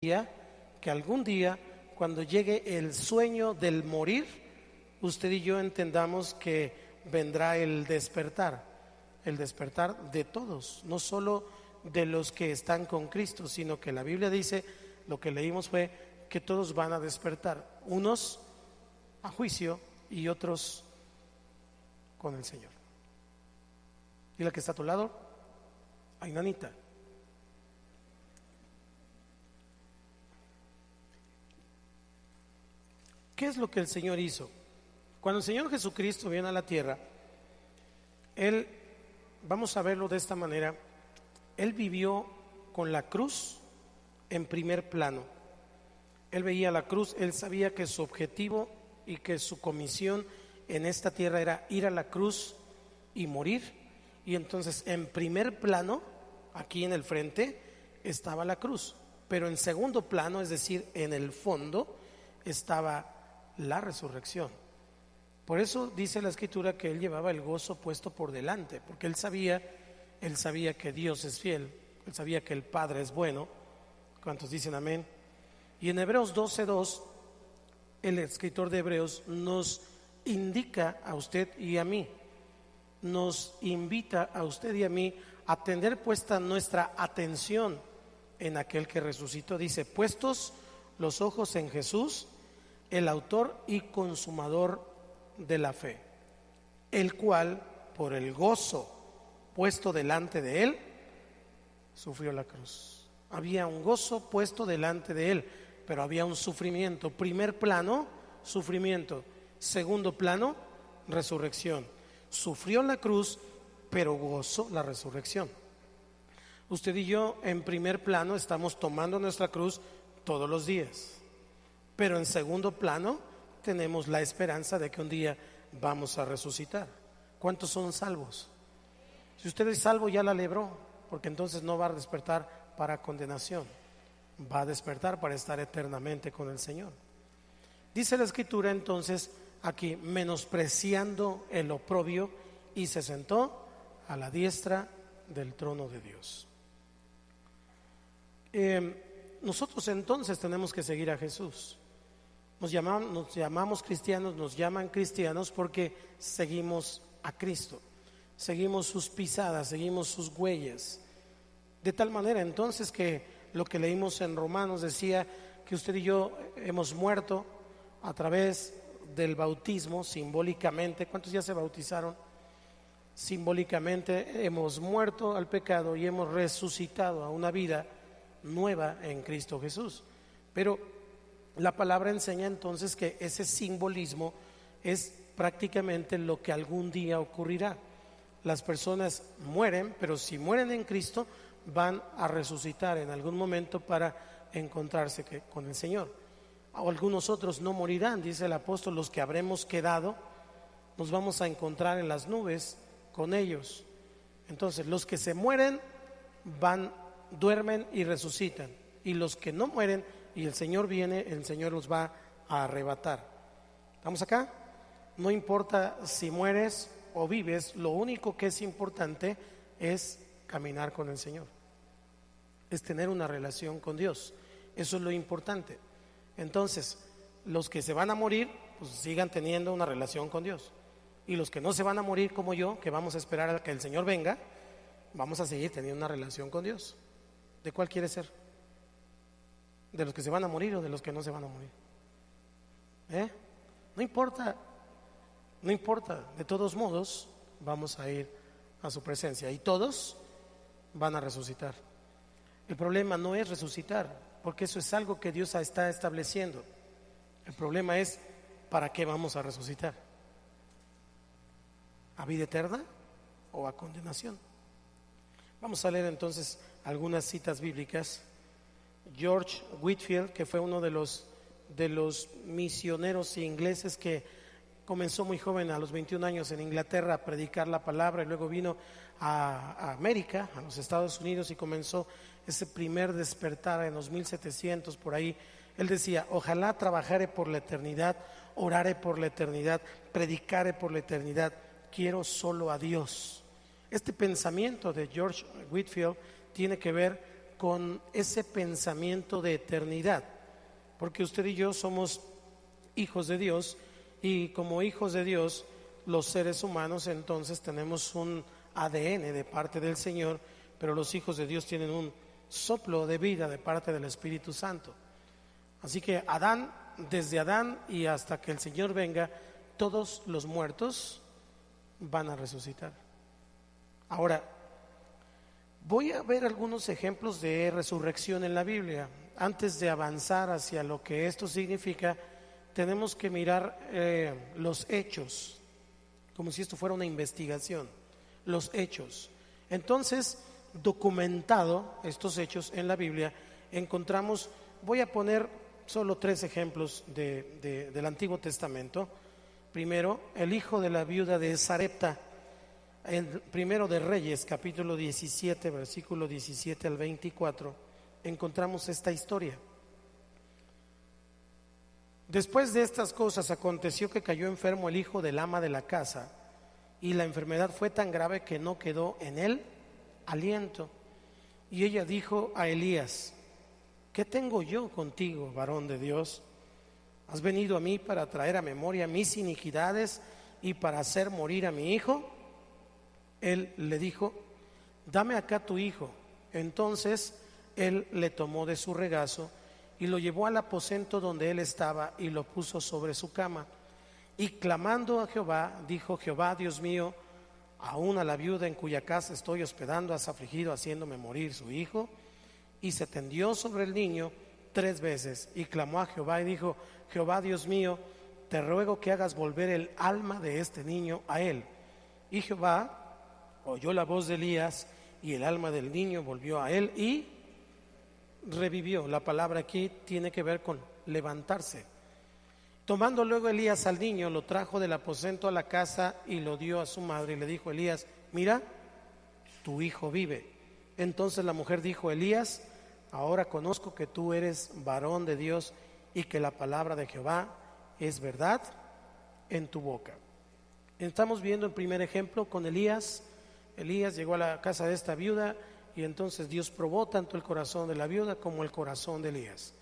que algún día, cuando llegue el sueño del morir, usted y yo entendamos que vendrá el despertar de todos, no solo de los que están con Cristo, sino que la Biblia dice, lo que leímos fue que todos van a despertar, unos a juicio y otros con el Señor. Y la que está a tu lado, ay, nanita. ¿Qué es lo que el Señor hizo? Cuando el Señor Jesucristo viene a la tierra, Él, vamos a verlo de esta manera, Él vivió con la cruz en primer plano. Él veía la cruz, Él sabía que su objetivo y que su comisión en esta tierra era ir a la cruz y morir. Y entonces en primer plano, aquí en el frente, estaba la cruz. Pero en segundo plano, es decir, en el fondo, estaba la resurrección. Por eso dice la Escritura que Él llevaba el gozo puesto por delante, porque Él sabía que Dios es fiel, Él sabía que el Padre es bueno. ¿Cuántos dicen amén? Y en Hebreos 12:2, el escritor de Hebreos nos indica a usted y a mí, nos invita a usted y a mí a tener puesta nuestra atención en aquel que resucitó. Dice, puestos los ojos en Jesús, el autor y consumador de la fe, el cual, por el gozo puesto delante de él, sufrió la cruz. Había un gozo puesto delante de él, pero había un sufrimiento. Primer plano, sufrimiento. Segundo plano, resurrección. Sufrió la cruz, pero gozó la resurrección. Usted y yo en primer plano estamos tomando nuestra cruz todos los días, pero en segundo plano tenemos la esperanza de que un día vamos a resucitar. ¿Cuántos son salvos? Si usted es salvo, ya la libró, porque entonces no va a despertar para condenación, va a despertar para estar eternamente con el Señor. Dice la Escritura entonces aquí, menospreciando el oprobio, y se sentó a la diestra del trono de Dios. Nosotros entonces tenemos que seguir a Jesús. Nos llamamos cristianos, nos llaman cristianos porque seguimos a Cristo, seguimos sus pisadas, seguimos sus huellas. De tal manera entonces que lo que leímos en Romanos decía que usted y yo hemos muerto a través del bautismo, simbólicamente. ¿Cuántos ya se bautizaron? Simbólicamente hemos muerto al pecado y hemos resucitado a una vida nueva en Cristo Jesús. Pero la palabra enseña entonces que ese simbolismo es prácticamente lo que algún día ocurrirá. Las personas mueren, pero si mueren en Cristo, van a resucitar en algún momento para encontrarse con el Señor. O algunos otros no morirán, dice el apóstol, los que habremos quedado, nos vamos a encontrar en las nubes con ellos. Entonces, los que se mueren duermen y resucitan, y los que no mueren y el Señor viene, el Señor los va a arrebatar. ¿Estamos acá? No importa si mueres o vives, lo único que es importante es caminar con el Señor, es tener una relación con Dios. Eso es lo importante. Entonces, los que se van a morir, pues sigan teniendo una relación con Dios, y los que no se van a morir como yo, que vamos a esperar a que el Señor venga, vamos a seguir teniendo una relación con Dios. ¿De cuál quiere ser? ¿De los que se van a morir o de los que no se van a morir? No importa, de todos modos vamos a ir a su presencia y todos van a resucitar. El problema no es resucitar, porque eso es algo que Dios está estableciendo. El problema es, ¿para qué vamos a resucitar? ¿A vida eterna o a condenación? Vamos a leer entonces algunas citas bíblicas. George Whitefield, que fue uno de los misioneros ingleses que comenzó muy joven, a los 21 años, en Inglaterra a predicar la palabra, y luego vino a América, a los Estados Unidos, y comenzó ese primer despertar en los 1700 por ahí. Él decía, ojalá trabajare por la eternidad, orare por la eternidad, predicare por la eternidad, quiero solo a Dios. Este pensamiento de George Whitefield tiene que ver con ese pensamiento de eternidad, porque usted y yo somos hijos de Dios, y como hijos de Dios, los seres humanos entonces tenemos un ADN de parte del Señor, pero los hijos de Dios tienen un soplo de vida de parte del Espíritu Santo. Así que Adán, desde Adán y hasta que el Señor venga, todos los muertos van a resucitar. Ahora, voy a ver algunos ejemplos de resurrección en la Biblia. Antes de avanzar hacia lo que esto significa, tenemos que mirar los hechos, como si esto fuera una investigación, los hechos. Entonces, documentado estos hechos en la Biblia, encontramos, voy a poner solo 3 ejemplos del Antiguo Testamento. Primero, el hijo de la viuda de Sarepta, en Primero de Reyes, capítulo 17, versículo 17 al 24, encontramos esta historia. Después de estas cosas aconteció que cayó enfermo el hijo del ama de la casa, y la enfermedad fue tan grave que no quedó en él aliento. Y ella dijo a Elías: ¿qué tengo yo contigo, varón de Dios? ¿Has venido a mí para traer a memoria mis iniquidades y para hacer morir a mi hijo? Él le dijo: dame acá tu hijo. Entonces él le tomó de su regazo y lo llevó al aposento donde él estaba y lo puso sobre su cama. Y clamando a Jehová, dijo: Jehová, Dios mío, aún a la viuda en cuya casa estoy hospedando has afligido, haciéndome morir su hijo. Y se tendió sobre el niño 3 veces y clamó a Jehová y dijo: Jehová, Dios mío, te ruego que hagas volver el alma de este niño a él. Y Jehová oyó la voz de Elías, y el alma del niño volvió a él y revivió. La palabra aquí tiene que ver con levantarse. Tomando luego Elías al niño, lo trajo del aposento a la casa y lo dio a su madre, y le dijo Elías: mira, tu hijo vive. Entonces la mujer dijo: Elías, ahora conozco que tú eres varón de Dios y que la palabra de Jehová es verdad en tu boca. Estamos viendo el primer ejemplo con Elías. Elías llegó a la casa de esta viuda y entonces Dios probó tanto el corazón de la viuda como el corazón de Elías.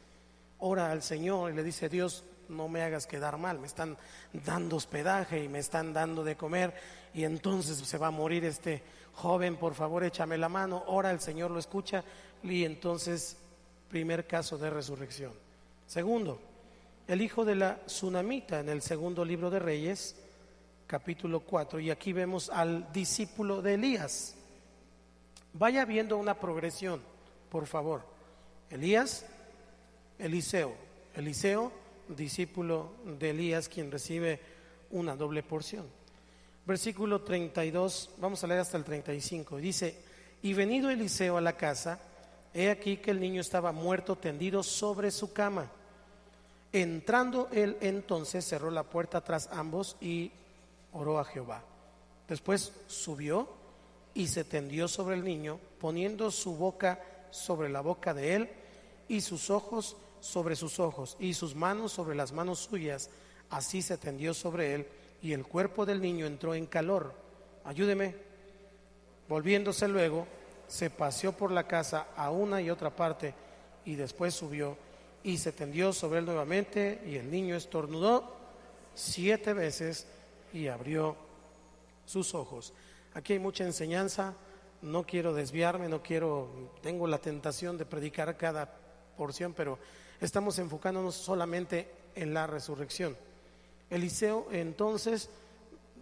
Ora al Señor y le dice: Dios, no me hagas quedar mal, me están dando hospedaje y me están dando de comer y entonces se va a morir este joven, por favor échame la mano. Ora, el Señor lo escucha y entonces primer caso de resurrección. Segundo, el hijo de la Sunamita en el segundo libro de Reyes, capítulo 4, y aquí vemos al discípulo de Elías. Vaya viendo una progresión, por favor. Elías, Eliseo, discípulo de Elías, quien recibe una doble porción. Versículo 32, vamos a leer hasta el 35. Dice: y venido Eliseo a la casa, he aquí que el niño estaba muerto, tendido sobre su cama. Entrando él entonces cerró la puerta tras ambos y oró a Jehová. Después subió y se tendió sobre el niño, poniendo su boca sobre la boca de él y sus ojos sobre sus ojos y sus manos sobre las manos suyas. Así se tendió sobre él y el cuerpo del niño entró en calor. Ayúdeme. Volviéndose luego, se paseó por la casa a una y otra parte y después subió y se tendió sobre él nuevamente, y el niño estornudó 7 veces y abrió sus ojos. Aquí hay mucha enseñanza, no quiero desviarme, tengo la tentación de predicar cada porción, pero estamos enfocándonos solamente en la resurrección. Eliseo entonces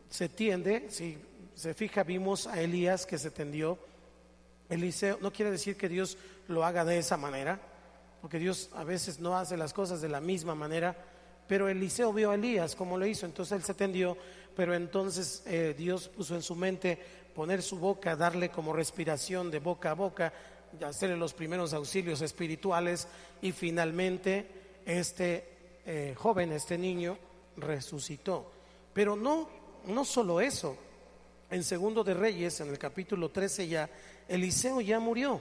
se tiende, si se fija, vimos a Elías que se tendió. Eliseo, no quiere decir que Dios lo haga de esa manera, porque Dios a veces no hace las cosas de la misma manera, pero Eliseo vio a Elías como lo hizo, entonces él se tendió, pero entonces Dios puso en su mente poner su boca, darle como respiración de boca a boca, hacerle los primeros auxilios espirituales, y finalmente este joven, este niño resucitó. Pero no solo eso. En segundo de Reyes, en el capítulo 13 ya, Eliseo ya murió,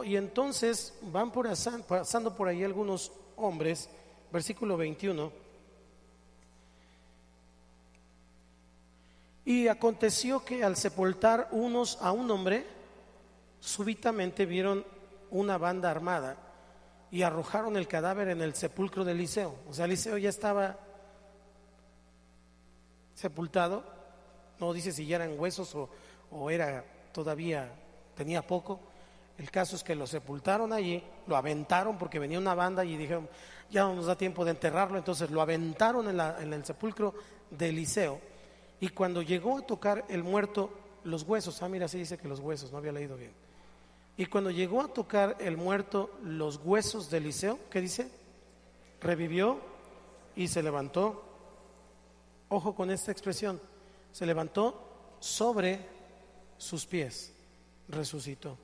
y entonces van pasando por ahí algunos hombres. Versículo 21. Y aconteció que al sepultar unos a un hombre, súbitamente vieron una banda armada y arrojaron el cadáver en el sepulcro de Eliseo. O sea, Eliseo ya estaba sepultado, no dice si ya eran huesos o era todavía, tenía poco. El caso es que lo sepultaron allí, lo aventaron porque venía una banda y dijeron, ya no nos da tiempo de enterrarlo, entonces lo aventaron en el sepulcro de Eliseo. Y cuando llegó a tocar el muerto, los huesos, mira, así dice que los huesos, no había leído bien. Y cuando llegó a tocar el muerto los huesos de Eliseo, ¿qué dice? Revivió y se levantó. Ojo con esta expresión, se levantó sobre sus pies, resucitó.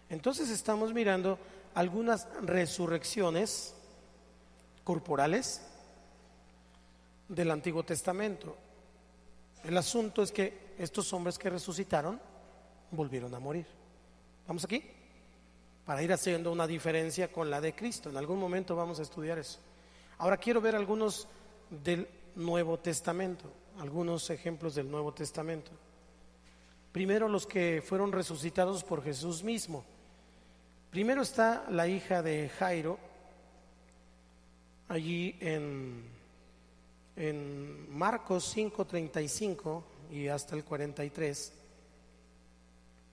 Entonces estamos mirando algunas resurrecciones corporales del Antiguo Testamento. El asunto es que estos hombres que resucitaron volvieron a morir. ¿Vamos aquí? Para ir haciendo una diferencia con la de Cristo. En algún momento vamos a estudiar eso. Ahora quiero ver algunos del Nuevo Testamento, algunos ejemplos del Nuevo Testamento. Primero los que fueron resucitados por Jesús mismo. Primero está la hija de Jairo, allí en Marcos 5:35 y hasta el 43.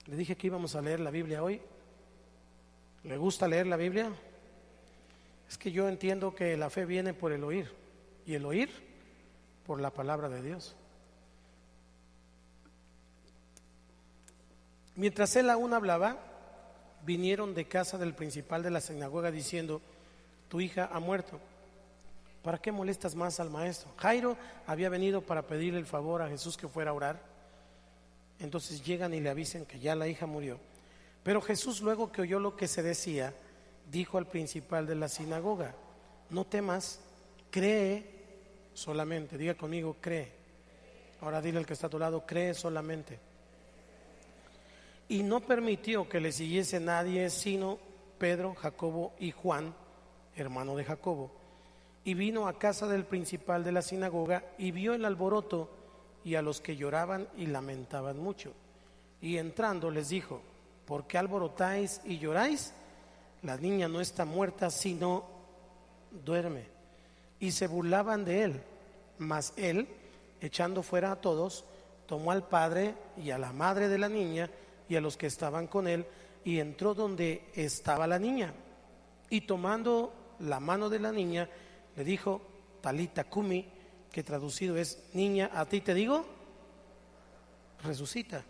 Le dije que íbamos a leer la Biblia hoy. ¿Le gusta leer la Biblia? Es que yo entiendo que la fe viene por el oír, y el oír por la palabra de Dios. Mientras él aún hablaba, vinieron de casa del principal de la sinagoga diciendo: tu hija ha muerto, ¿para qué molestas más al maestro? Jairo había venido para pedirle el favor a Jesús que fuera a orar. Entonces llegan y le avisan que ya la hija murió. Pero Jesús, luego que oyó lo que se decía, dijo al principal de la sinagoga: no temas, cree solamente. Diga conmigo, cree. Ahora dile al que está a tu lado: cree solamente. Y no permitió que le siguiese nadie sino Pedro, Jacobo y Juan, hermano de Jacobo. Y vino a casa del principal de la sinagoga y vio el alboroto y a los que lloraban y lamentaban mucho. Y entrando les dijo: ¿por qué alborotáis y lloráis? La niña no está muerta, sino duerme. Y se burlaban de él. Mas él, echando fuera a todos, tomó al padre y a la madre de la niña y a los que estaban con él, y entró donde estaba la niña. Y tomando la mano de la niña, le dijo: Talita cumi, que traducido es: niña, a ti te digo, resucita.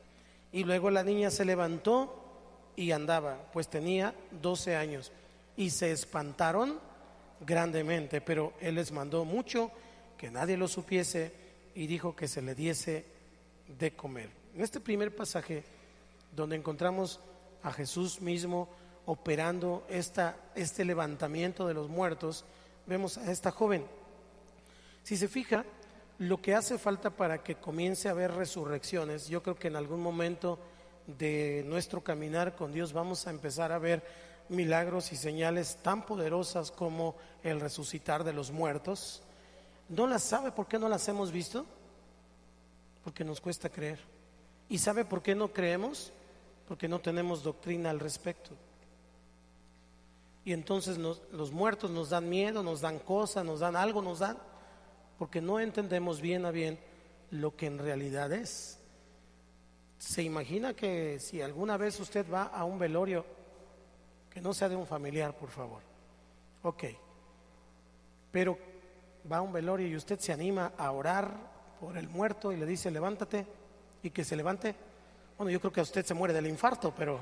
Y luego la niña se levantó y andaba, pues tenía 12 años. Y se espantaron grandemente, pero él les mandó mucho que nadie lo supiese y dijo que se le diese de comer. En este primer pasaje, donde encontramos a Jesús mismo operando este levantamiento de los muertos, vemos a esta joven. Si se fija, lo que hace falta para que comience a haber resurrecciones, yo creo que en algún momento de nuestro caminar con Dios vamos a empezar a ver milagros y señales tan poderosas como el resucitar de los muertos. ¿No las sabe por qué no las hemos visto? Porque nos cuesta creer. ¿Y sabe por qué no creemos? Porque no tenemos doctrina al respecto. Y entonces los muertos nos dan miedo, nos dan cosas, nos dan algo, porque no entendemos bien a bien lo que en realidad es. ¿Se imagina que si alguna vez usted va a un velorio, que no sea de un familiar, por favor? Ok, pero va a un velorio y usted se anima a orar por el muerto y le dice: levántate, y que se levante? Bueno, yo creo que a usted se muere del infarto, pero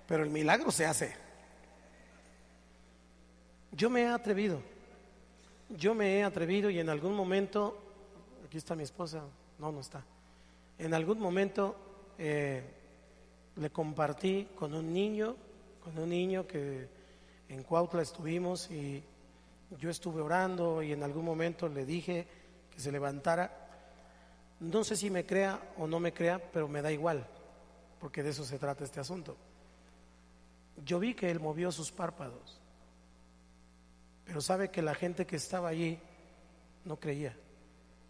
el milagro se hace. Yo me he atrevido y en algún momento, aquí está mi esposa, no está. En algún momento le compartí con un niño que en Cuautla estuvimos, y yo estuve orando y en algún momento le dije que se levantara. No sé si me crea o no me crea, pero me da igual, porque de eso se trata este asunto. Yo vi que él movió sus párpados, pero sabe que la gente que estaba allí no creía.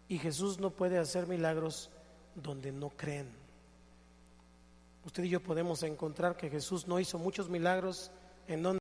Y Jesús no puede hacer milagros donde no creen, usted y yo podemos encontrar que Jesús no hizo muchos milagros en donde